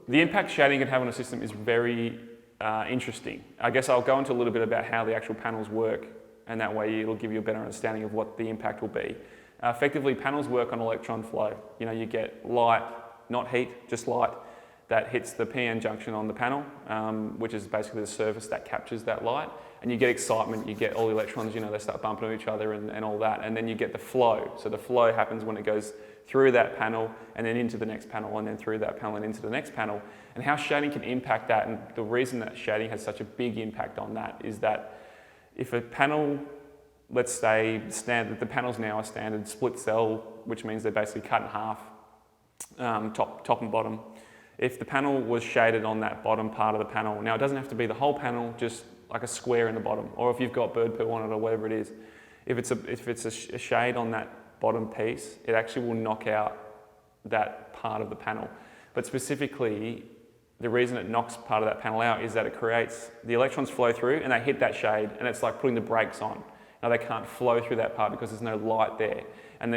the impact shading can have on a system is very interesting. I guess I'll go into a little bit about how the actual panels work, and that way it'll give you a better understanding of what the impact will be. Effectively, panels work on electron flow. You know, you get light, not heat, just light, that hits the PN junction on the panel, which is basically the surface that captures that light. And you get excitement, you get all the electrons, you know, they start bumping into each other and all that. And then you get the flow. So the flow happens when it goes through that panel and then into the next panel and then through that panel and into the next panel. And how shading can impact that, and the reason that shading has such a big impact on that is that if a panel, let's say the panels now are standard split cell, which means they're basically cut in half, top and bottom. If the panel was shaded on that bottom part of the panel, now it doesn't have to be the whole panel, just like a square in the bottom, or if you've got bird poo on it or whatever it is. If it's a shade on that bottom piece, it actually will knock out that part of the panel. But specifically, the reason it knocks part of that panel out is that it creates, the electrons flow through and they hit that shade, and it's like putting the brakes on. Now they can't flow through that part because there's no light there. And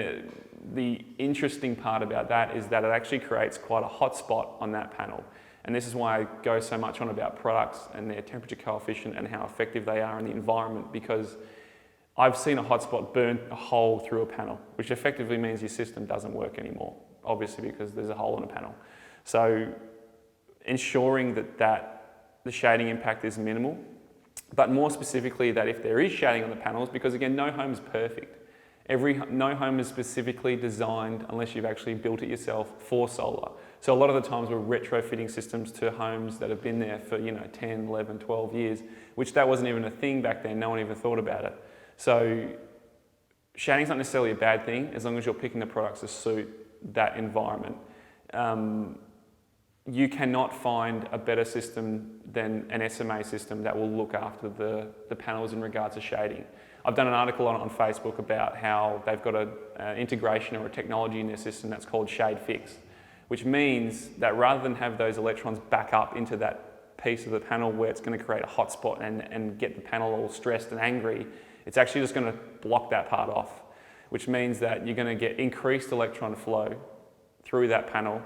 the interesting part about that is that it actually creates quite a hot spot on that panel. And this is why I go so much on about products and their temperature coefficient and how effective they are in the environment, because I've seen a hotspot burn a hole through a panel, which effectively means your system doesn't work anymore, obviously because there's a hole in a panel. So ensuring that the shading impact is minimal, but more specifically that if there is shading on the panels, because again, no home is perfect. No home is specifically designed, unless you've actually built it yourself, for solar. So a lot of the times we're retrofitting systems to homes that have been there for 10, 11, 12 years, which that wasn't even a thing back then, no one even thought about it. So shading's not necessarily a bad thing as long as you're picking the products to suit that environment. You cannot find a better system than an SMA system that will look after the panels in regards to shading. I've done an article on Facebook about how they've got an integration or a technology in their system that's called Shade Fix, which means that rather than have those electrons back up into that piece of the panel where it's going to create a hot spot and get the panel all stressed and angry, it's actually just going to block that part off, which means that you're going to get increased electron flow through that panel,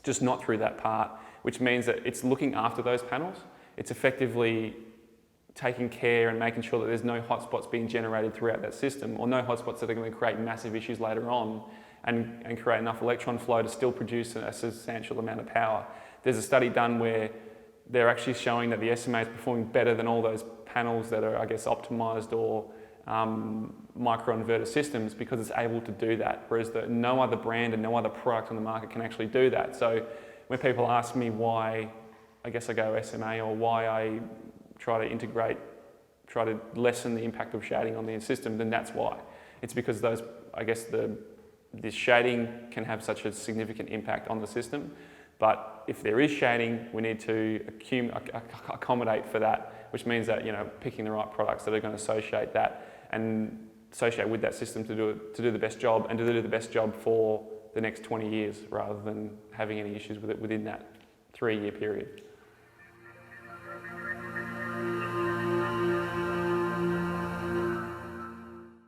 just not through that part, which means that it's looking after those panels. It's effectively taking care and making sure that there's no hotspots being generated throughout that system, or no hotspots that are going to create massive issues later on and create enough electron flow to still produce a substantial amount of power. There's a study done where they're actually showing that the SMA is performing better than all those panels that are, I guess, optimized or microinverter systems, because it's able to do that, whereas no other brand and no other product on the market can actually do that. So when people ask me why, I guess I go SMA, or why I try to lessen the impact of shading on the system, then that's why. It's because those, I guess this shading can have such a significant impact on the system. But if there is shading, we need to accommodate for that, which means that picking the right products that are going to associate with that system to do the best job, and to do the best job for the next 20 years, rather than having any issues with it within that 3-year period.